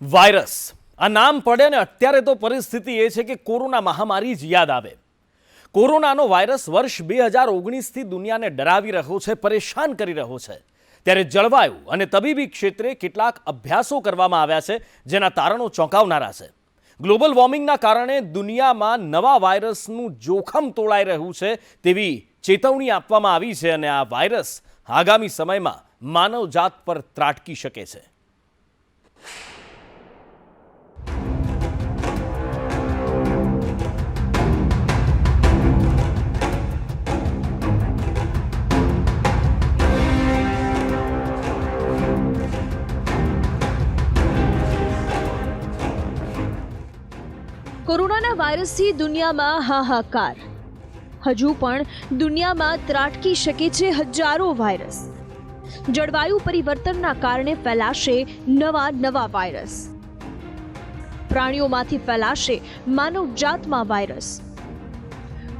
Virus આ નામ પડે ને અત્યારે તો પરિસ્થિતિ એ છે કે કોરોના મહામારી જ યાદ આવે. કોરોનાનો વાયરસ વર્ષ 2019થી દુનિયાને ડરાવી રહ્યો છે, પરેશાન કરી રહ્યો છે. ત્યારે જળવાયુ અને તબીબી ક્ષેત્રે કેટલાક અભ્યાસો કરવામાં આવ્યા છે જેના તારણો ચોંકાવનારા છે. ગ્લોબલ વોર્મિંગના કારણે દુનિયામાં નવા વાયરસનું જોખમ તોળાઈ રહ્યું છે તેવી ચેતવણી આપવામાં આવી છે અને આ વાયરસ આગામી સમયમાં માનવજાત પર ત્રાટકી શકે છે. કોરોનાના વાયરસથી દુનિયામાં હાહાકાર. હજુ પણ દુનિયામાં ત્રાટકી શકે છે હજારો વાયરસ. જળવાયુ પરિવર્તનના કારણે ફેલાશે નવા વાયરસ. પ્રાણીઓમાંથી ફેલાશે માનવજાતમાં વાયરસ.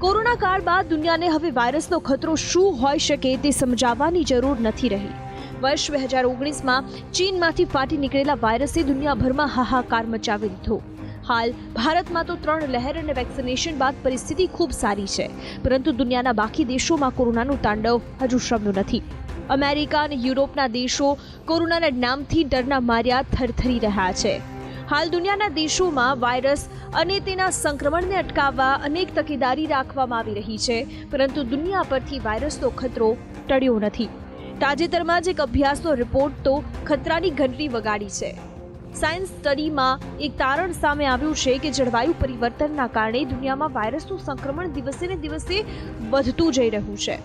કોરોના કાળ બાદ દુનિયાને હવે વાયરસનો ખતરો શું હોઈ શકે તે સમજાવવાની જરૂર નથી રહી. વર્ષ 2019માં ચીનમાંથી ફાટી નીકળેલા વાયરસે દુનિયાભરમાં હાહાકાર મચાવી દીધો. હાલ ભારતમાં તો 3 લહેર અને વેક્સિનેશન બાદ પરિસ્થિતિ ખૂબ સારી છે, પરંતુ દુનિયાના બાકી દેશોમાં કોરોનાનું તાંડવ હજુ શમ્યું નથી. અમેરિકા અને યુરોપના દેશો કોરોનાના નામથી ડરના માર્યા થરથરી રહ્યા છે. હાલ દુનિયાના દેશોમાં વાયરસ અને તેના સંક્રમણને અટકાવવા અનેક તકેદારી રાખવામાં આવી રહી છે, પરંતુ દુનિયા પરથી વાયરસનો ખતરો ટળ્યો નથી. તાજેતરમાં જ એક અભ્યાસનો રિપોર્ટ તો ખતરાની ઘંટડી વગાડી છે. સાયન્સ સ્ટડીમાં એક તારણ સામે આવ્યું છે કે જળવાયુ પરિવર્તનના કારણે દુનિયામાં વાયરસનું સંક્રમણ દિવસે ને દિવસે વધતું જઈ રહ્યું છે.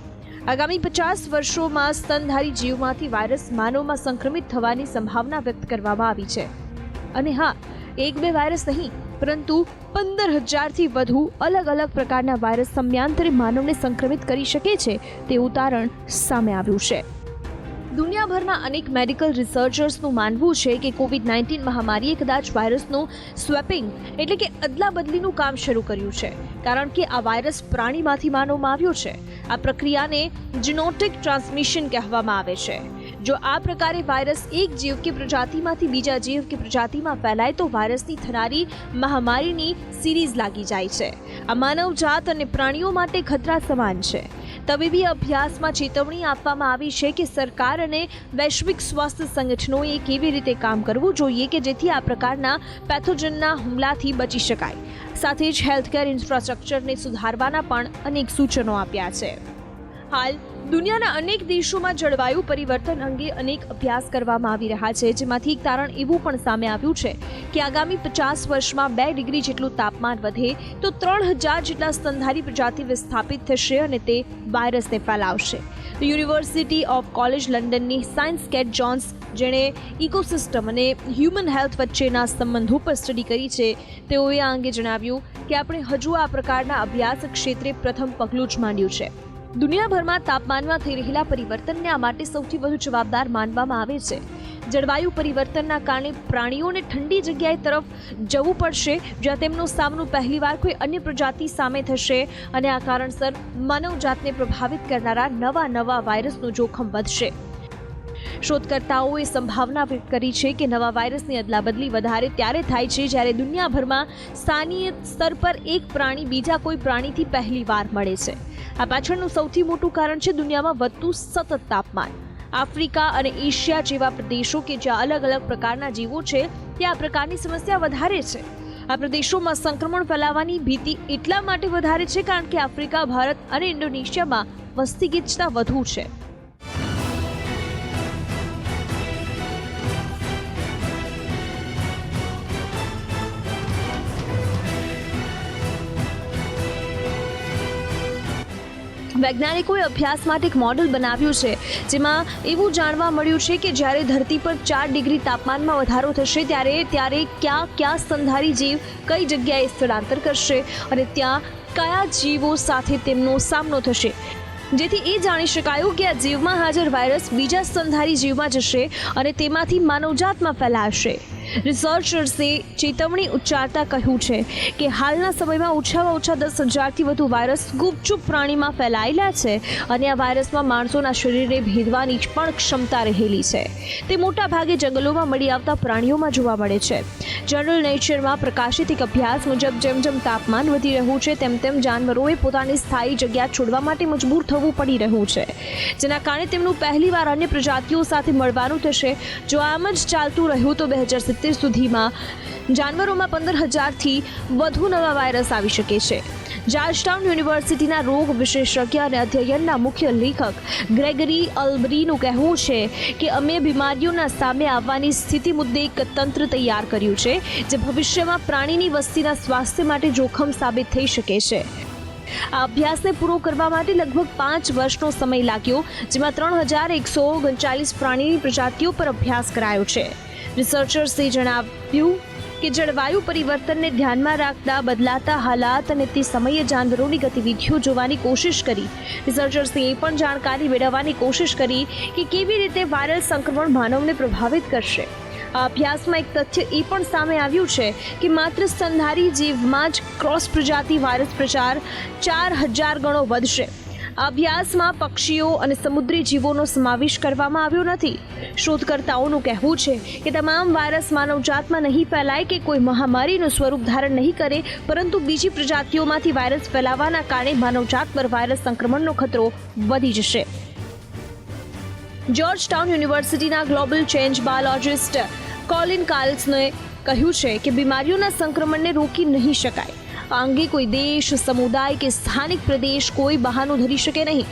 આગામી 50 વર્ષોમાં સ્તનધારી જીવમાંથી વાયરસ માનવમાં સંક્રમિત થવાની સંભાવના વ્યક્ત કરવામાં આવી છે. અને હા, 1-2 વાયરસ નહીં, પરંતુ 15,000થી વધુ અલગ અલગ પ્રકારના વાયરસ સમયાંતરે માનવને સંક્રમિત કરી શકે છે તેવું તારણ સામે આવ્યું છે. દુનિયાભરના અનેક મેડિકલ રિસર્ચર્સનું માનવું છે કે કોવિડ-19 મહામારીએ કદાચ વાયરસનું સ્વેપિંગ એટલે કે અદલા બદલીનું કામ શરૂ કર્યું છે, કારણ કે આ વાયરસ પ્રાણીમાંથી માનવમાં આવ્યો છે. આ પ્રક્રિયાને ઝૂનોટિક ટ્રાન્સમિશન કહેવામાં આવે છે. જો આ પ્રકારે વાયરસ એક જીવ કે પ્રજાતિમાંથી બીજા જીવ કે પ્રજાતિમાં ફેલાય તો વાયરસની થનારી મહામારીની સિરીઝ લાગી જાય છે. આ માનવજાત અને પ્રાણીઓ માટે ખતરા સમાન છે. તબીબી અભ્યાસમાં ચેતવણી આપવામાં આવી છે કે સરકાર અને વૈશ્વિક સ્વાસ્થ્ય સંગઠનોએ કેવી રીતે કામ કરવું જોઈએ કે જેથી આ પ્રકારના પેથોજનના હુમલાથી બચી શકાય. સાથે જ હેલ્થકેર ઇન્ફ્રાસ્ટ્રક્ચરને સુધારવાના પણ અનેક સૂચનો આપ્યા છે. હાલ દુનિયાના અનેક દેશોમાં જળવાયુ પરિવર્તન અંગે અનેક અભ્યાસ કરવામાં આવી રહ્યા છે, જેમાંથી એક તારણ એવું પણ સામે આવ્યું છે કે આગામી 50 વર્ષમાં 2 ડિગ્રી જેટલું તાપમાન વધે તો 3,000 જેટલા સ્તનધારી પ્રજાતિ વિસ્થાપિત થશે અને તે વાયરસને ફેલાવશે. યુનિવર્સિટી ઓફ કોલેજ લંડનની સાયન્સ કેટ જોન્સ, જેણે ઇકોસિસ્ટમ અને હ્યુમન હેલ્થ વચ્ચેના સંબંધો પર સ્ટડી કરી છે, તેઓએ આ અંગે જણાવ્યું કે આપણે હજુ આ પ્રકારના અભ્યાસ ક્ષેત્રે પ્રથમ પગલું જ માંડ્યું છે. દુનિયાભરમાં તાપમાનમાં થઈ રહેલા પરિવર્તનને આ માટે સૌથી વધુ જવાબદાર માનવામાં આવે છે. જળવાયુ પરિવર્તનના કારણે પ્રાણીઓને ઠંડી જગ્યાએ તરફ જવું પડશે, જ્યાં તેમનો સામનો પહેલીવાર કોઈ અન્ય પ્રજાતિ સામે થશે અને આ કારણસર માનવજાતને પ્રભાવિત કરનારા નવા વાયરસનું જોખમ વધશે. શોધકર્તાઓએ સંભાવના વ્યક્ત કરી છે કે નવા વાયરસની અદલાબદલી વધારે ત્યારે થાય છે જ્યારે દુનિયાભરમાં સ્થાનીય સ્તર પર એક પ્રાણી બીજા કોઈ પ્રાણીથી પહેલીવાર મળે છે. આ પાછળનું સૌથી મોટું કારણ છે દુનિયામાં વધતું સતત તાપમાન. આફ્રિકા અને એશિયા જેવા પ્રદેશો કે જ્યાં અલગ અલગ પ્રકારના જીવો છે ત્યાં આ પ્રકારની સમસ્યા વધારે છે. આ પ્રદેશોમાં સંક્રમણ ફેલાવાની ભીતિ એટલા માટે વધારે છે કારણ કે આફ્રિકા, ભારત અને ઇન્ડોનેશિયામાં વસ્તી ગીચતા વધુ છે. વૈજ્ઞાનિકોએ અભ્યાસ માટે એક મોડેલ બનાવ્યું છે, જેમાં એવું જાણવા મળ્યું છે કે જ્યારે ધરતી પર 4 ડિગ્રી તાપમાનમાં વધારો થશે ત્યારે ક્યાં સ્તનધારી જીવ કઈ જગ્યાએ સ્થળાંતર કરશે અને ત્યાં કયા જીવો સાથે તેમનો સામનો થશે. જેથી એ જાણી શકાયું કે આ જીવમાં હાજર વાયરસ બીજા સ્તનધારી જીવમાં જશે અને તેમાંથી માનવજાતમાં ફેલાશે. રિસર્ચર્સે ચેતવણી ઉચ્ચારતા કહ્યું છે કે હાલના સમયમાં ઓછામાં ઓછા 10,000થી વધુ વાયરસ ગુપચુપ પ્રાણીમાં ફેલાયેલા છે અને આ વાયરસમાં માણસોના શરીરને ભેદવાની પણ ક્ષમતા રહેલી છે. તે મોટા ભાગે જંગલોમાં મળી આવતા પ્રાણીઓમાં જોવા મળે છે. જનરલ નેચરમાં પ્રકાશિત એક અભ્યાસ મુજબ જેમ જેમ તાપમાન વધી રહ્યું છે તેમ તેમ જાનવરોએ પોતાની સ્થાયી જગ્યા છોડવા માટે મજબૂર થવું પડી રહ્યું છે, જેના કારણે તેમનું પહેલીવાર અન્ય પ્રજાતિઓ સાથે મળવાનું થશે. જો આમ જ ચાલતું રહ્યું તો 2070 સુધીમાં જાનવરોમાં 15,000થી વધુ નવા વાયરસ આવી શકે છે. જાર્જટાઉન યુનિવર્સિટીના રોગ વિશેષજ્ઞ અને અધ્યયનના મુખ્ય લેખક ગ્રેગરી અલ્બરીનું કહેવું છે કે અમે બીમારીઓના સામે આવવાની સ્થિતિ મુદ્દે એક તંત્ર તૈયાર કર્યું છે જે ભવિષ્યમાં પ્રાણીની વસ્તીના સ્વાસ્થ્ય માટે જોખમ સાબિત થઈ શકે છે. આ અભ્યાસને પૂરો કરવા માટે લગભગ 5 વર્ષનો સમય લાગ્યો, જેમાં 3,139 પ્રાણીની પ્રજાતિઓ પર અભ્યાસ કરાયો છે. રિસર્ચર્સે જણાવ્યું કે જળવાયુ પરિવર્તનને ધ્યાનમાં રાખતા બદલાતા હાલાત અને તે સમયે જાનવરોની ગતિવિધિઓ જોવાની કોશિશ કરી. રિસર્ચર્સે એ પણ જાણકારી મેળવવાની કોશિશ કરી કે કેવી રીતે વાયરલ સંક્રમણ માનવને પ્રભાવિત કરશે. આ અભ્યાસમાં એક તથ્ય એ પણ સામે આવ્યું છે કે માત્ર સ્તનધારી જીવમાં જ ક્રોસ પ્રજાતિ વાયરસ પ્રચાર 4,000 ગણો વધશે. આ અભ્યાસમાં પક્ષીઓ અને સમુદ્રી જીવોનો સમાવેશ કરવામાં આવ્યો નથી. શોધકર્તાઓનું કહેવું છે કે તમામ વાયરસ માનવજાતમાં નહીં ફેલાય કે કોઈ મહામારીનું સ્વરૂપ ધારણ નહીં કરે, પરંતુ બીજી પ્રજાતિઓમાંથી વાયરસ ફેલાવાના કારણે માનવજાત પર વાયરસ સંક્રમણનો ખતરો વધી જશે. જોર્જટાઉન યુનિવર્સિટીના ગ્લોબલ ચેન્જ બાયોલોજિસ્ટ કોલિન કાર્લ્સને કહ્યું છે કે બીમારીઓના સંક્રમણને રોકી નહીં શકાય. આ અંગે કોઈ દેશ, સમુદાય કે સ્થાનિક પ્રદેશ કોઈ બહાનું ધરી શકે નહીં.